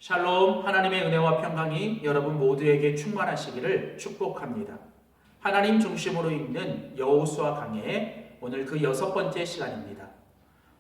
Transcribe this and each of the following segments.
샬롬, 하나님의 은혜와 평강이 여러분 모두에게 충만하시기를 축복합니다. 하나님 중심으로 읽는 여호수아 강해 오늘 그 6번째 시간입니다.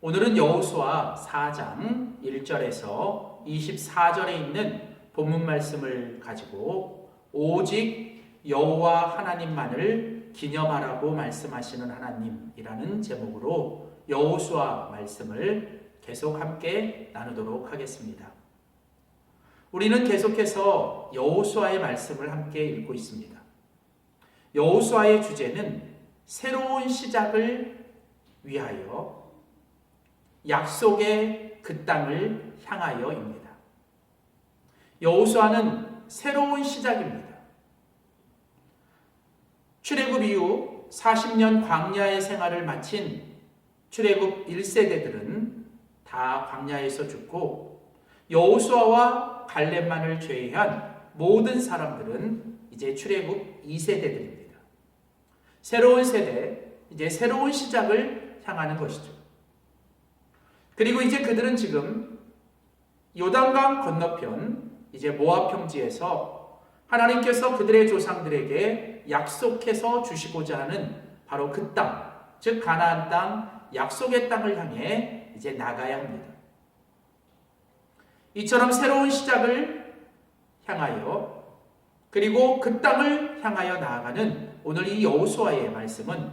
오늘은 여호수아 4장 1절에서 24절에 있는 본문 말씀을 가지고 오직 여호와 하나님만을 기념하라고 말씀하시는 하나님이라는 제목으로 여호수아 말씀을 계속 함께 나누도록 하겠습니다. 우리는 계속해서 여호수아의 말씀을 함께 읽고 있습니다. 여호수아의 주제는 새로운 시작을 위하여 약속의 그 땅을 향하여입니다. 여호수아는 새로운 시작입니다. 출애굽 이후 40년 광야의 생활을 마친 출애굽 1세대들은 다 광야에서 죽고 여호수아와 갈렙만을 제외한 모든 사람들은 이제 출애굽 2세대들입니다. 새로운 세대, 이제 새로운 시작을 향하는 것이죠. 그리고 이제 그들은 지금 요단강 건너편 이제 모압 평지에서 하나님께서 그들의 조상들에게 약속해서 주시고자 하는 바로 그 땅, 즉 가나안 땅, 약속의 땅을 향해 이제 나가야 합니다. 이처럼 새로운 시작을 향하여 그리고 그 땅을 향하여 나아가는 오늘 이 여호수아의 말씀은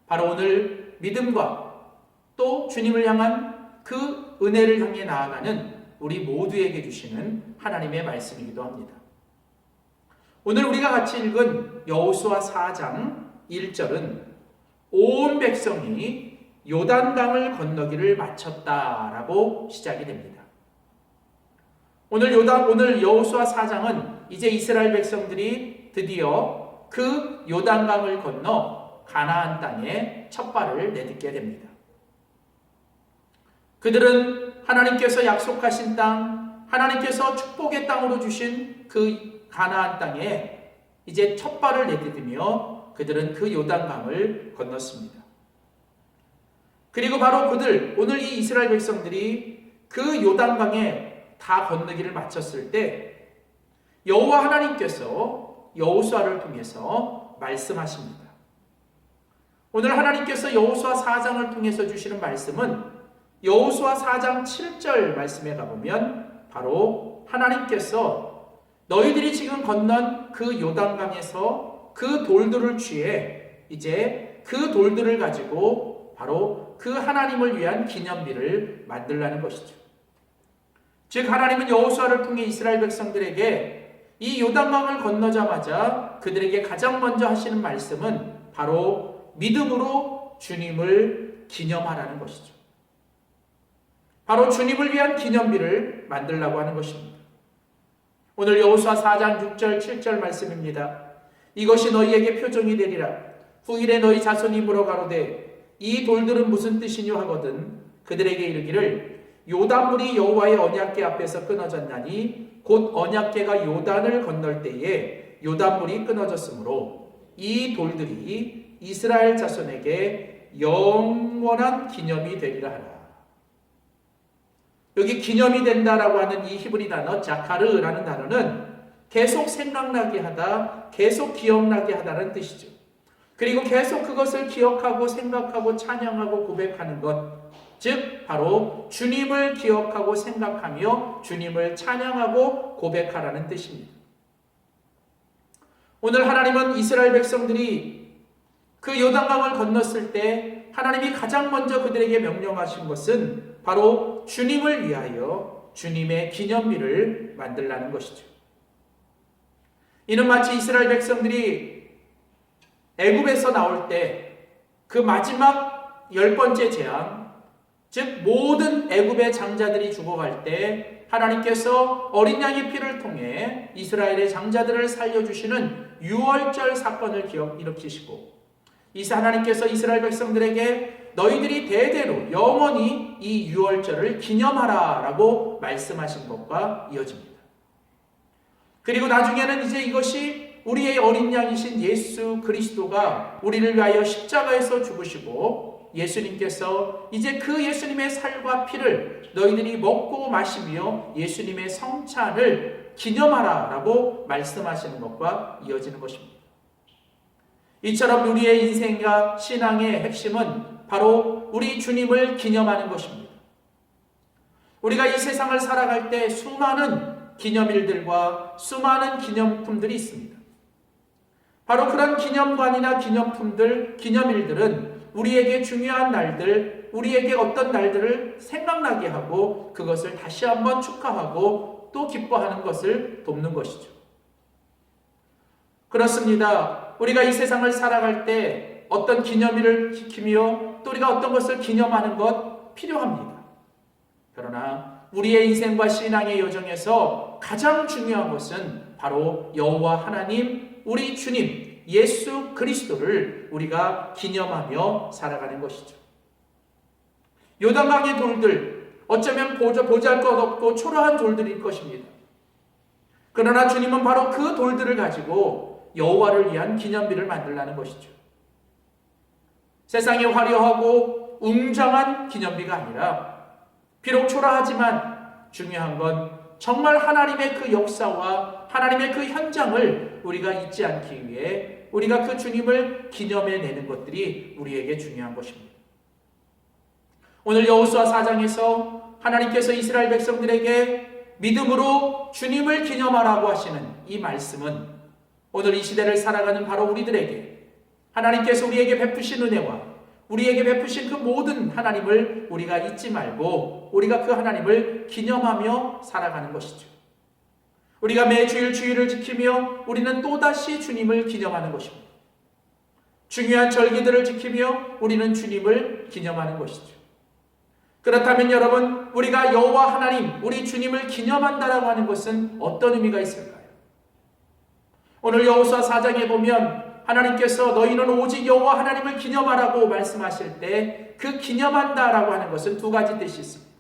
바로 오늘 믿음과 또 주님을 향한 그 은혜를 향해 나아가는 우리 모두에게 주시는 하나님의 말씀이기도 합니다. 오늘 우리가 같이 읽은 여호수아 4장 1절은 온 백성이 요단강을 건너기를 마쳤다라고 시작이 됩니다. 오늘 여호수아 4장은 이제 이스라엘 백성들이 드디어 그 요단강을 건너 가나안 땅에 첫 발을 내딛게 됩니다. 그들은 하나님께서 약속하신 땅, 하나님께서 축복의 땅으로 주신 그 가나안 땅에 이제 첫 발을 내딛으며 그들은 그 요단강을 건넜습니다. 그리고 바로 오늘 이 이스라엘 백성들이 그 요단강에 다 건너기를 마쳤을 때 여호와 하나님께서 여호수아를 통해서 말씀하십니다. 오늘 하나님께서 여호수아 4장을 통해서 주시는 말씀은 여호수아 4장 7절 말씀에 가보면 바로 하나님께서 너희들이 지금 건넌 그 요단강에서 그 돌들을 취해 이제 그 돌들을 가지고 바로 그 하나님을 위한 기념비를 만들라는 것이죠. 즉 하나님은 여호수아를 통해 이스라엘 백성들에게 이 요단강을 건너자마자 그들에게 가장 먼저 하시는 말씀은 바로 믿음으로 주님을 기념하라는 것이죠. 바로 주님을 위한 기념비를 만들라고 하는 것입니다. 오늘 여호수아 4장 6절 7절 말씀입니다. 이것이 너희에게 표종이 되리라. 후일에 너희 자손이 물어가로되 이 돌들은 무슨 뜻이뇨 하거든 그들에게 이르기를 요단물이 여호와의 언약궤 앞에서 끊어졌나니 곧 언약궤가 요단을 건널 때에 요단물이 끊어졌으므로 이 돌들이 이스라엘 자손에게 영원한 기념이 되리라 하라. 여기 기념이 된다라고 하는 이 히브리 단어 자카르라는 단어는 계속 생각나게 하다, 계속 기억나게 하다는 뜻이죠. 그리고 계속 그것을 기억하고 생각하고 찬양하고 고백하는 것, 즉 바로 주님을 기억하고 생각하며 주님을 찬양하고 고백하라는 뜻입니다. 오늘 하나님은 이스라엘 백성들이 그 요단강을 건넜을 때 하나님이 가장 먼저 그들에게 명령하신 것은 바로 주님을 위하여 주님의 기념비를 만들라는 것이죠. 이는 마치 이스라엘 백성들이 애굽에서 나올 때 그 마지막 10번째 재앙, 즉 모든 애굽의 장자들이 죽어갈 때 하나님께서 어린 양의 피를 통해 이스라엘의 장자들을 살려주시는 유월절 사건을 일으키시고 하나님께서 이스라엘 백성들에게 너희들이 대대로 영원히 이 유월절을 기념하라라고 말씀하신 것과 이어집니다. 그리고 나중에는 이제 이것이 우리의 어린 양이신 예수 그리스도가 우리를 위하여 십자가에서 죽으시고 예수님께서 이제 그 예수님의 살과 피를 너희들이 먹고 마시며 예수님의 성찬을 기념하라 라고 말씀하시는 것과 이어지는 것입니다. 이처럼 우리의 인생과 신앙의 핵심은 바로 우리 주님을 기념하는 것입니다. 우리가 이 세상을 살아갈 때 수많은 기념일들과 수많은 기념품들이 있습니다. 바로 그런 기념관이나 기념품들, 기념일들은 우리에게 중요한 날들, 우리에게 어떤 날들을 생각나게 하고 그것을 다시 한번 축하하고 또 기뻐하는 것을 돕는 것이죠. 그렇습니다. 우리가 이 세상을 살아갈 때 어떤 기념일을 지키며 또 우리가 어떤 것을 기념하는 것 필요합니다. 그러나 우리의 인생과 신앙의 여정에서 가장 중요한 것은 바로 여호와 하나님, 우리 주님 예수 그리스도를 우리가 기념하며 살아가는 것이죠. 요단강의 돌들, 어쩌면 보잘것없고 초라한 돌들일 것입니다. 그러나 주님은 바로 그 돌들을 가지고 여호와를 위한 기념비를 만들라는 것이죠. 세상에 화려하고 웅장한 기념비가 아니라 비록 초라하지만 중요한 건 정말 하나님의 그 역사와 하나님의 그 현장을 우리가 잊지 않기 위해 우리가 그 주님을 기념해내는 것들이 우리에게 중요한 것입니다. 오늘 여호수아 4장에서 하나님께서 이스라엘 백성들에게 믿음으로 주님을 기념하라고 하시는 이 말씀은 오늘 이 시대를 살아가는 바로 우리들에게 하나님께서 우리에게 베푸신 은혜와 우리에게 베푸신 그 모든 하나님을 우리가 잊지 말고 우리가 그 하나님을 기념하며 살아가는 것이죠. 우리가 매주일 주일을 지키며 우리는 또다시 주님을 기념하는 것입니다. 중요한 절기들을 지키며 우리는 주님을 기념하는 것이죠. 그렇다면 여러분, 우리가 여호와 하나님, 우리 주님을 기념한다라고 하는 것은 어떤 의미가 있을까요? 오늘 여호수아 4장에 보면 하나님께서 너희는 오직 여호와 하나님을 기념하라고 말씀하실 때 그 기념한다라고 하는 것은 두 가지 뜻이 있습니다.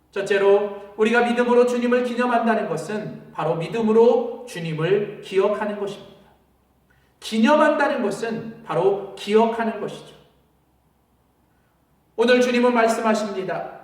첫째로 우리가 믿음으로 주님을 기념한다는 것은 바로 믿음으로 주님을 기억하는 것입니다. 기념한다는 것은 바로 기억하는 것이죠. 오늘 주님은 말씀하십니다.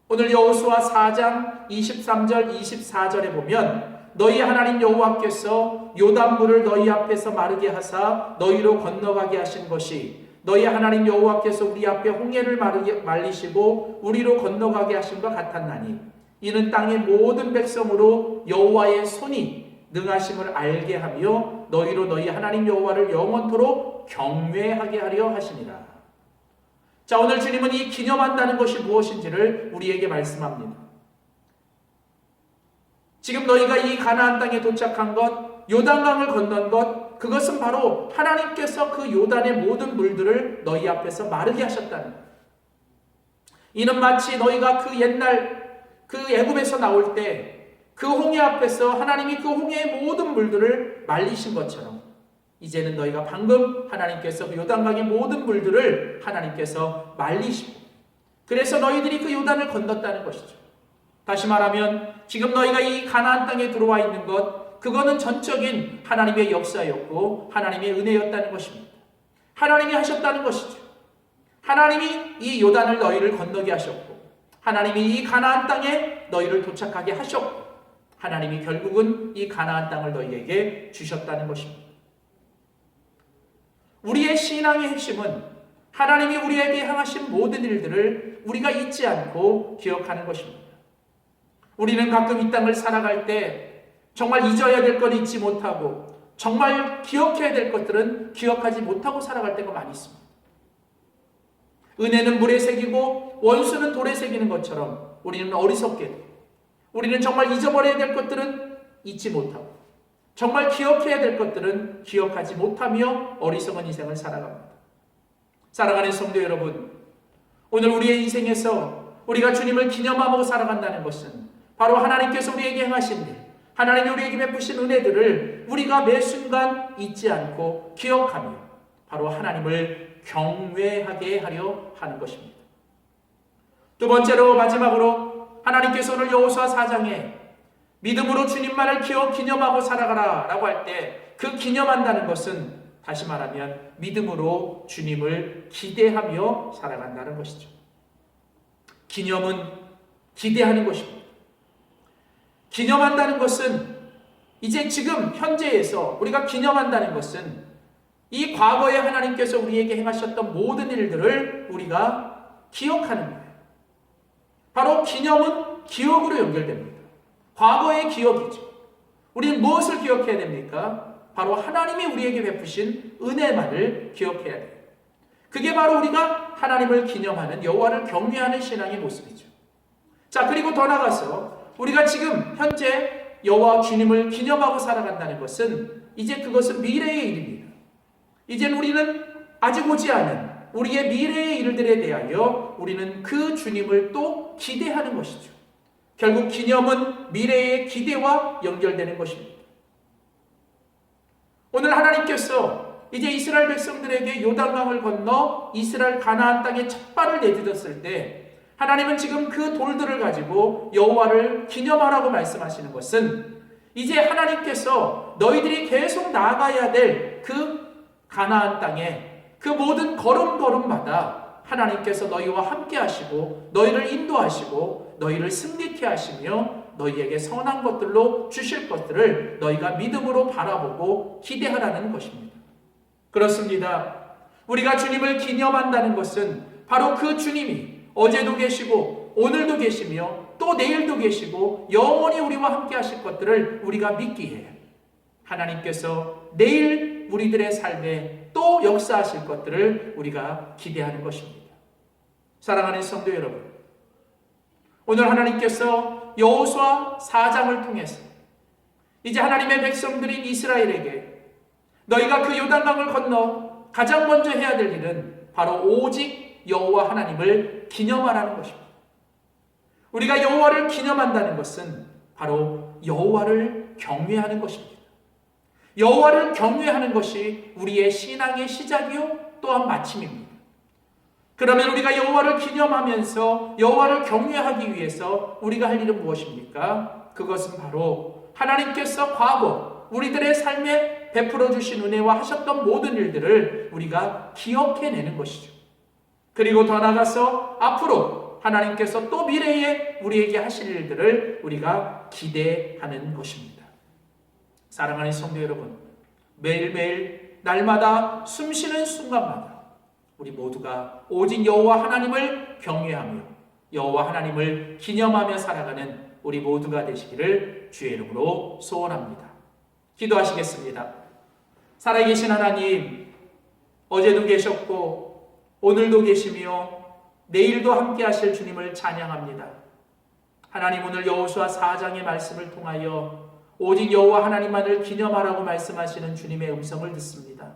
오늘 여호수아 4장 23절 24절에 보면 너희 하나님 여호와께서 요단물을 너희 앞에서 마르게 하사 너희로 건너가게 하신 것이 너희 하나님 여호와께서 우리 앞에 홍해를 말리시고 우리로 건너가게 하신 것 같았나니 이는 땅의 모든 백성으로 여호와의 손이 능하심을 알게 하며 너희로 너희 하나님 여호와를 영원토록 경외하게 하려 하시니라. 자, 오늘 주님은 이 기념한다는 것이 무엇인지를 우리에게 말씀합니다. 지금 너희가 이 가나안 땅에 도착한 것, 요단강을 건넌 것, 그것은 바로 하나님께서 그 요단의 모든 물들을 너희 앞에서 마르게 하셨다는 것. 이는 마치 너희가 그 옛날 그 애굽에서 나올 때 그 홍해 앞에서 하나님이 그 홍해의 모든 물들을 말리신 것처럼 이제는 너희가 방금 하나님께서 그 요단강의 모든 물들을 하나님께서 말리시고 그래서 너희들이 그 요단을 건넜다는 것이죠. 다시 말하면 지금 너희가 이 가나안 땅에 들어와 있는 것, 그거는 전적인 하나님의 역사였고 하나님의 은혜였다는 것입니다. 하나님이 하셨다는 것이죠. 하나님이 이 요단을 너희를 건너게 하셨고 하나님이 이 가나안 땅에 너희를 도착하게 하셨고 하나님이 결국은 이 가나안 땅을 너희에게 주셨다는 것입니다. 우리의 신앙의 핵심은 하나님이 우리에게 향하신 모든 일들을 우리가 잊지 않고 기억하는 것입니다. 우리는 가끔 이 땅을 살아갈 때 정말 잊어야 될 건 잊지 못하고 정말 기억해야 될 것들은 기억하지 못하고 살아갈 때가 많이 있습니다. 은혜는 물에 새기고 원수는 돌에 새기는 것처럼 우리는 어리석게 우리는 정말 잊어버려야 될 것들은 잊지 못하고 정말 기억해야 될 것들은 기억하지 못하며 어리석은 인생을 살아갑니다. 사랑하는 성도 여러분, 오늘 우리의 인생에서 우리가 주님을 기념하고 살아간다는 것은 바로 하나님께서 우리에게 행하신 일, 하나님이 우리에게 베푸신 은혜들을 우리가 매 순간 잊지 않고 기억하며 바로 하나님을 경외하게 하려 하는 것입니다. 두 번째로 마지막으로 하나님께서 오늘 여호수아 4장에 믿음으로 주님만을 기념하고 살아가라 라고 할 때 그 기념한다는 것은 다시 말하면 믿음으로 주님을 기대하며 살아간다는 것이죠. 기념은 기대하는 것입니다. 기념한다는 것은 이제 지금 현재에서 우리가 기념한다는 것은 이 과거에 하나님께서 우리에게 행하셨던 모든 일들을 우리가 기억하는 거예요. 바로 기념은 기억으로 연결됩니다. 과거의 기억이죠. 우리는 무엇을 기억해야 됩니까? 바로 하나님이 우리에게 베푸신 은혜만을 기억해야 돼요. 그게 바로 우리가 하나님을 기념하는, 여호와를 경외하는 신앙의 모습이죠. 자, 그리고 더 나아가서 우리가 지금 현재 여호와 주님을 기념하고 살아간다는 것은 이제 그것은 미래의 일입니다. 이제는 우리는 아직 오지 않은 우리의 미래의 일들에 대하여 우리는 그 주님을 또 기대하는 것이죠. 결국 기념은 미래의 기대와 연결되는 것입니다. 오늘 하나님께서 이제 이스라엘 백성들에게 요단강을 건너 이스라엘 가나안 땅에 첫 발을 내딛었을 때 하나님은 지금 그 돌들을 가지고 여호와를 기념하라고 말씀하시는 것은 이제 하나님께서 너희들이 계속 나아가야 될 그 가나안 땅에 그 모든 걸음걸음마다 하나님께서 너희와 함께 하시고 너희를 인도하시고 너희를 승리케 하시며 너희에게 선한 것들로 주실 것들을 너희가 믿음으로 바라보고 기대하라는 것입니다. 그렇습니다. 우리가 주님을 기념한다는 것은 바로 그 주님이 어제도 계시고 오늘도 계시며 또 내일도 계시고 영원히 우리와 함께 하실 것들을 우리가 믿기에 하나님께서 내일 우리들의 삶에 또 역사하실 것들을 우리가 기대하는 것입니다. 사랑하는 성도 여러분, 오늘 하나님께서 여호수아 4장을 통해서 이제 하나님의 백성들인 이스라엘에게 너희가 그 요단강을 건너 가장 먼저 해야 될 일은 바로 오직 여호와 하나님을 기념하라는 것입니다. 우리가 여호와를 기념한다는 것은 바로 여호와를 경외하는 것입니다. 여호와를 경외하는 것이 우리의 신앙의 시작이요 또한 마침입니다. 그러면 우리가 여호와를 기념하면서 여호와를 경외하기 위해서 우리가 할 일은 무엇입니까? 그것은 바로 하나님께서 과거 우리들의 삶에 베풀어 주신 은혜와 하셨던 모든 일들을 우리가 기억해내는 것이죠. 그리고 더 나아가서 앞으로 하나님께서 또 미래에 우리에게 하실 일들을 우리가 기대하는 것입니다. 사랑하는 성도 여러분, 매일매일 날마다 숨쉬는 순간마다 우리 모두가 오직 여호와 하나님을 경외하며 여호와 하나님을 기념하며 살아가는 우리 모두가 되시기를 주의 이름으로 소원합니다. 기도하시겠습니다. 살아계신 하나님, 어제도 계셨고 오늘도 계시며 내일도 함께 하실 주님을 찬양합니다. 하나님, 오늘 여호수아 4장의 말씀을 통하여 오직 여호와 하나님만을 기념하라고 말씀하시는 주님의 음성을 듣습니다.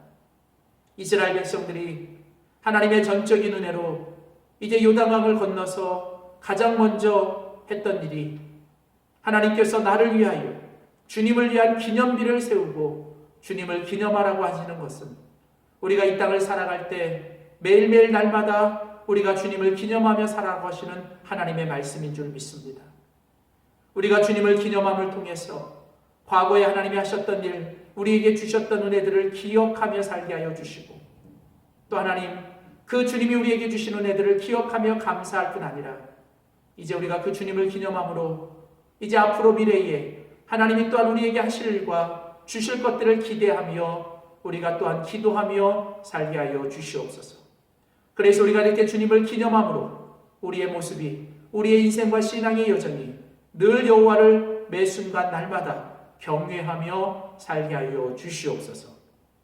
이스라엘 백성들이 하나님의 전적인 은혜로 이제 요단강을 건너서 가장 먼저 했던 일이 하나님께서 나를 위하여 주님을 위한 기념비를 세우고 주님을 기념하라고 하시는 것은 우리가 이 땅을 살아갈 때 매일매일 날마다 우리가 주님을 기념하며 살아가시는 하나님의 말씀인 줄 믿습니다. 우리가 주님을 기념함을 통해서 과거에 하나님이 하셨던 일, 우리에게 주셨던 은혜들을 기억하며 살게 하여 주시고 또 하나님, 그 주님이 우리에게 주신 은혜들을 기억하며 감사할 뿐 아니라 이제 우리가 그 주님을 기념함으로 이제 앞으로 미래에 하나님이 또한 우리에게 하실 일과 주실 것들을 기대하며 우리가 또한 기도하며 살게 하여 주시옵소서. 그래서 우리가 이렇게 주님을 기념함으로 우리의 모습이, 우리의 인생과 신앙의 여정이 늘 여호와를 매 순간 날마다 경외하며 살게 하여 주시옵소서.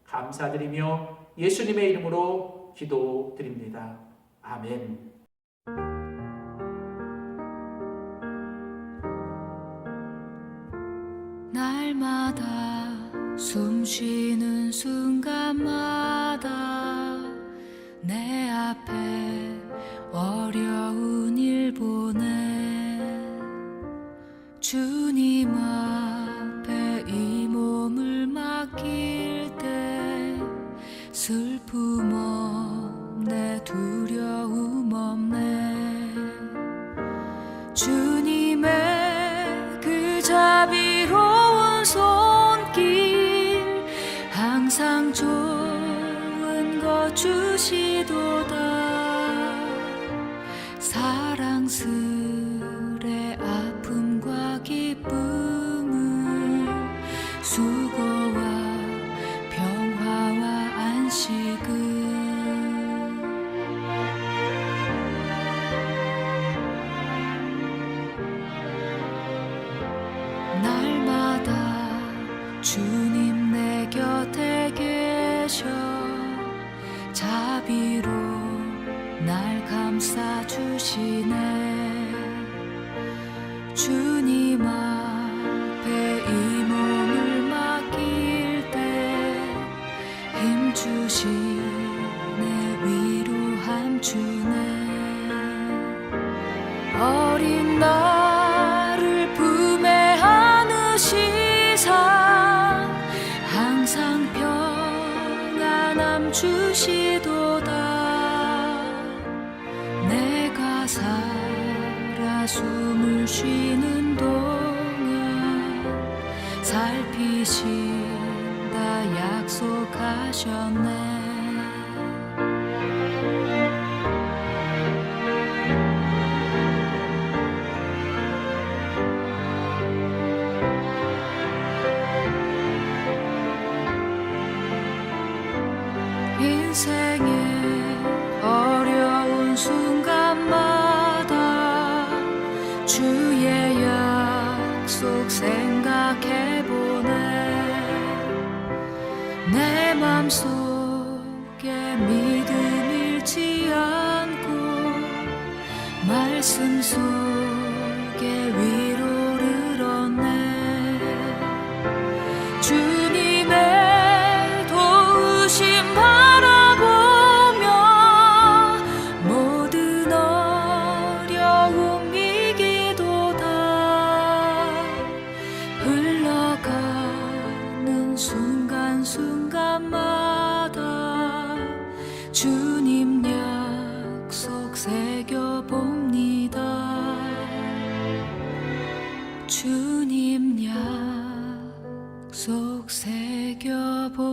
감사드리며 예수님의 이름으로 기도드립니다. 아멘. 날마다 숨쉬는 순간마다 내 앞에 어려운 일 보내 주님 앞에 이 몸을 맡길 때 슬픔 없네 두려움 없네 주님의 그 자비로운 손길 항상 장슬의 아픔과 기쁨을 수고와 평화와 안식을 날마다 주님 내 곁에 계셔 자비로 날 감싸주시네 주님 앞에 이 몸을 맡길 때 힘주시네 위로함 주네 어린 나를 품에 안으시사 항상 평안함 주시도다 내가 살아 숨을 쉬는 동안 살피신다 약속하셨네 인생의 어려운 순간마다 주의 약속 생각해보네 내 맘속에 믿음 잃지 않고 말씀 속에 위로를 얻네 주님의 도우심 바라보며 모든 어려움 이기도다 흘러가는 순간순간마다 주님 약속 새겨봅니다 주님 약속 새겨봅니다